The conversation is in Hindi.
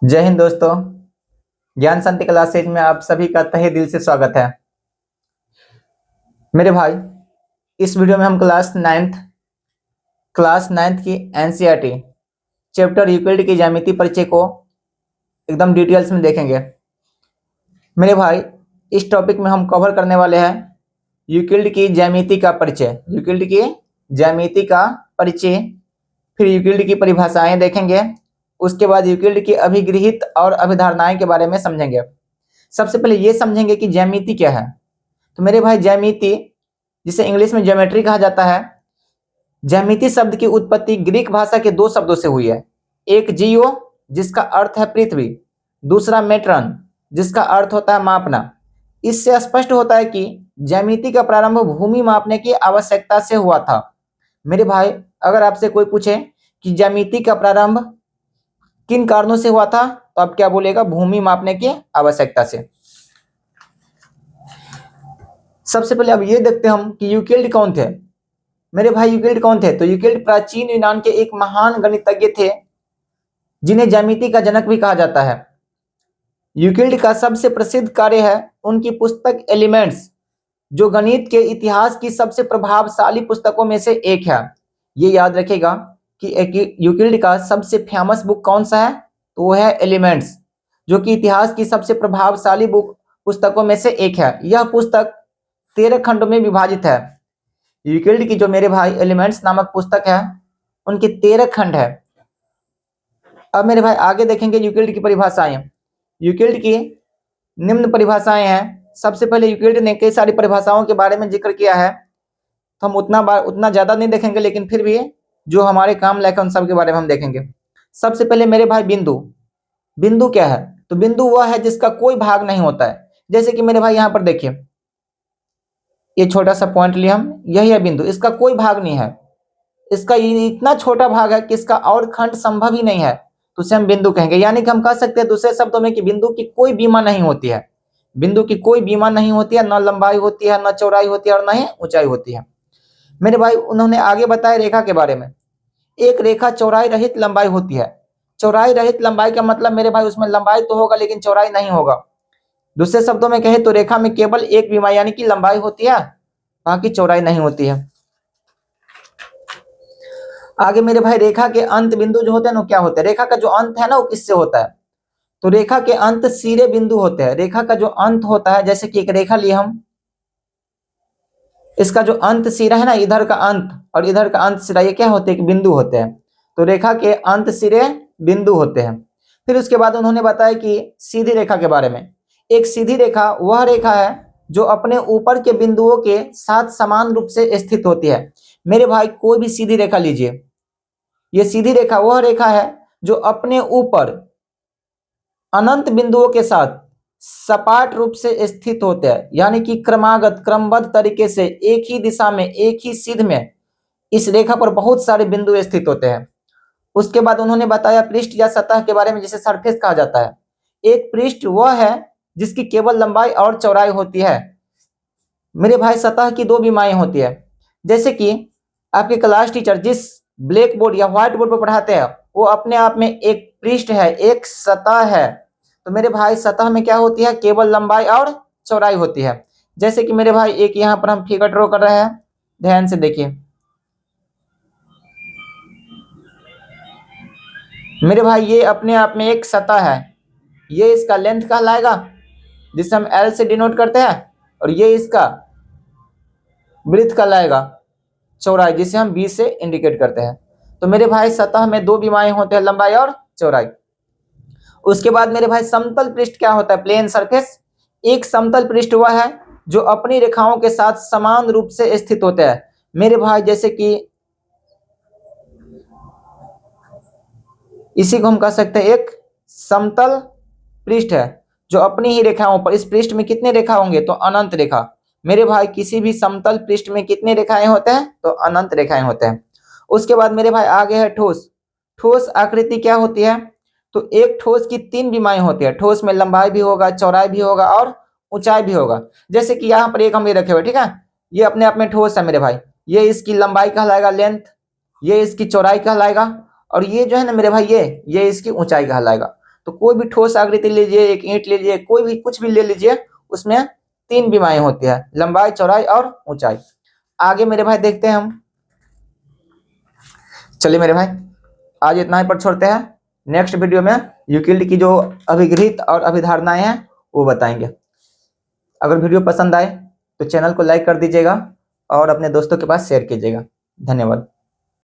जय हिंद दोस्तों। ज्ञान शांति क्लासेज में आप सभी का तहे दिल से स्वागत है। मेरे भाई, इस वीडियो में हम क्लास नाइन्थ की एनसीईआरटी चैप्टर यूक्लिड की ज्यामिति परिचय को एकदम डिटेल्स में देखेंगे। मेरे भाई, इस टॉपिक में हम कवर करने वाले हैं यूक्लिड की ज्यामिति का परिचय, फिर यूक्लिड की परिभाषाएं देखेंगे। उसके बाद यूक्लिड की अभिगृहित और अभिधारणाएं के बारे में समझेंगे। सबसे पहले ये समझेंगे कि ज्यामिति क्या है। तो मेरे भाई, ज्यामिति, जिसे इंग्लिश में ज्योमेट्री कहा जाता है, ज्यामिति शब्द की उत्पत्ति ग्रीक भाषा के दो शब्दों से हुई है। एक जियो, जिसका अर्थ है पृथ्वी, दूसरा मेट्रन, जिसका अर्थ होता है मापना। इससे स्पष्ट होता है कि ज्यामिति का प्रारंभ भूमि मापने की आवश्यकता से हुआ था। मेरे भाई, अगर आपसे कोई पूछे कि ज्यामिति का प्रारंभ किन कारणों से हुआ था, तो आप क्या बोलेगा? भूमि मापने की आवश्यकता से। सबसे पहले अब ये देखते हैं हम कि यूक्लिड कौन थे। मेरे भाई, यूक्लिड कौन थे? तो यूक्लिड प्राचीन यूनान के एक महान गणितज्ञ थे, जिन्हें ज्यामिति का जनक भी कहा जाता है। यूक्लिड का सबसे प्रसिद्ध कार्य है उनकी पुस्तक एलिमेंट्स, जो गणित के इतिहास की सबसे प्रभावशाली पुस्तकों में से एक है। ये याद रखेगा कि यूक्लिड का सबसे फेमस बुक कौन सा है, तो वो है एलिमेंट्स, जो कि इतिहास की सबसे प्रभावशाली पुस्तकों में से एक है। यह पुस्तक 13 खंडों में विभाजित है। यूक्लिड की जो मेरे भाई एलिमेंट्स नामक पुस्तक है, उनके 13 खंड है। अब मेरे भाई आगे देखेंगे यूक्लिड की परिभाषाएं। यूक्लिड की निम्न परिभाषाएं हैं। सबसे पहले यूक्लिड ने कई सारी परिभाषाओं के बारे में जिक्र किया है, तो हम उतना ज्यादा नहीं देखेंगे, लेकिन फिर भी जो हमारे काम लायक उन सब के बारे में हम देखेंगे। सबसे पहले मेरे भाई, बिंदु क्या है? तो बिंदु वह है जिसका कोई भाग नहीं होता है। जैसे कि मेरे भाई यहाँ पर देखिए, ये छोटा सा पॉइंट लिया हम, यही है बिंदु, इसका कोई भाग नहीं है। इसका इतना छोटा भाग है कि इसका और खंड संभव ही नहीं है, तो उसे हम बिंदु कहेंगे। यानी कि हम कह सकते हैं दूसरे शब्दों में कि बिंदु की कोई बीमा नहीं होती है। बिंदु की कोई बीमा नहीं होती है, न लंबाई होती है, न चौड़ाई होती है, और न ही ऊंचाई होती है। मेरे भाई, उन्होंने आगे बताया रेखा के बारे में। एक रेखा चौड़ाई रहित लंबाई होती है। चौड़ाई रहित लंबाई का मतलब मेरे भाई, उसमें लंबाई तो होगा लेकिन चौड़ाई नहीं होगा। दूसरे शब्दों में कहे तो रेखा में केवल एक बीमा यानी कि लंबाई होती है, बाकी चौड़ाई नहीं होती है। आगे मेरे भाई, रेखा के अंत बिंदु जो होते हैं ना, क्या होते हैं? रेखा का जो अंत है ना, वो किससे होता है? तो रेखा के अंत सिरे बिंदु होते हैं। रेखा का जो अंत होता है, जैसे कि एक रेखा लिए हम, इसका जो अंत सिरा है ना, इधर का अंत और इधर का अंत सिरा, ये क्या होते हैं? कि बिंदु होते हैं। तो रेखा के अंत सिरे बिंदु होते हैं। फिर उसके बाद उन्होंने बताया कि सीधी रेखा के बारे में। एक सीधी रेखा वह रेखा है जो अपने ऊपर के बिंदुओं के साथ समान रूप से स्थित होती है। मेरे भाई, कोई भी सीधी रेखा लीजिए, ये सीधी रेखा वह रेखा है जो अपने ऊपर अनंत बिंदुओं के साथ सपाट रूप से स्थित होते हैं, यानी कि क्रमबद्ध तरीके से एक ही दिशा में, एक ही सीध में इस रेखा पर बहुत सारे बिंदु स्थित होते हैं। उसके बाद उन्होंने बताया पृष्ठ या सतह के बारे में, जिसे सरफेस कहा जाता है। एक पृष्ठ वह है जिसकी केवल लंबाई और चौड़ाई होती है। मेरे भाई, सतह की दो बीमाएं होती है। जैसे कि आपके क्लास टीचर जिस ब्लैक बोर्ड या व्हाइट बोर्ड पर पढ़ाते हैं, वो अपने आप में एक पृष्ठ है, एक सतह है। तो मेरे भाई, सतह में क्या होती है? केवल लंबाई और चौड़ाई होती है। जैसे कि मेरे भाई, एक यहाँ पर हम फिगर ड्रॉ कर रहे हैं, ध्यान से देखिए। मेरे भाई, ये अपने आप में एक सतह है। ये इसका लेंथ कहलाएगा, जिसे हम L से डिनोट करते हैं, और ये इसका ब्रीथ कहलाएगा, चौड़ाई, जिसे हम B से इंडिकेट करते हैं। तो मेरे भाई, सतह में दो बीमाएं होते हैं, लंबाई और चौड़ाई। उसके बाद मेरे भाई, समतल पृष्ठ क्या होता है? Plane surface. एक समतल पृष्ठ वह है जो अपनी रेखाओं के साथ समान रूप से स्थित होता है। मेरे भाई, जैसे कि इसी को हम कह सकते हैं एक समतल पृष्ठ है जो अपनी ही रेखाओं पर, इस पृष्ठ में कितने रेखा होंगे? तो अनंत रेखा। मेरे भाई, किसी भी समतल पृष्ठ में कितने रेखाएं होते हैं? तो अनंत रेखाएं होते हैं। उसके बाद मेरे भाई आगे है ठोस। ठोस आकृति क्या होती है? तो एक ठोस की तीन बीमाएं होती है। ठोस में लंबाई भी होगा, चौड़ाई भी होगा और ऊंचाई भी होगा। जैसे कि यहाँ पर एक हम ये रखे हुए, ठीक है, ये अपने आप में ठोस है मेरे भाई। ये इसकी लंबाई कहलाएगा लेंथ, ये इसकी चौड़ाई कहलाएगा, और ये जो है ना मेरे भाई, ये इसकी ऊंचाई कहलाएगा। तो कोई भी ठोस आकृति लीजिए, एक ईंट लीजिए, कोई भी कुछ भी ले लीजिए, उसमें 3 विमाएं होती है, लंबाई, चौड़ाई और ऊंचाई। आगे मेरे भाई देखते हैं हम। चलिए मेरे भाई, आज इतना ही पर छोड़ते हैं। नेक्स्ट वीडियो में यूक्लिड की जो अभिगृहित और अभिधारणाएं हैं वो बताएंगे। अगर वीडियो पसंद आए तो चैनल को लाइक कर दीजिएगा और अपने दोस्तों के पास शेयर कीजिएगा। धन्यवाद।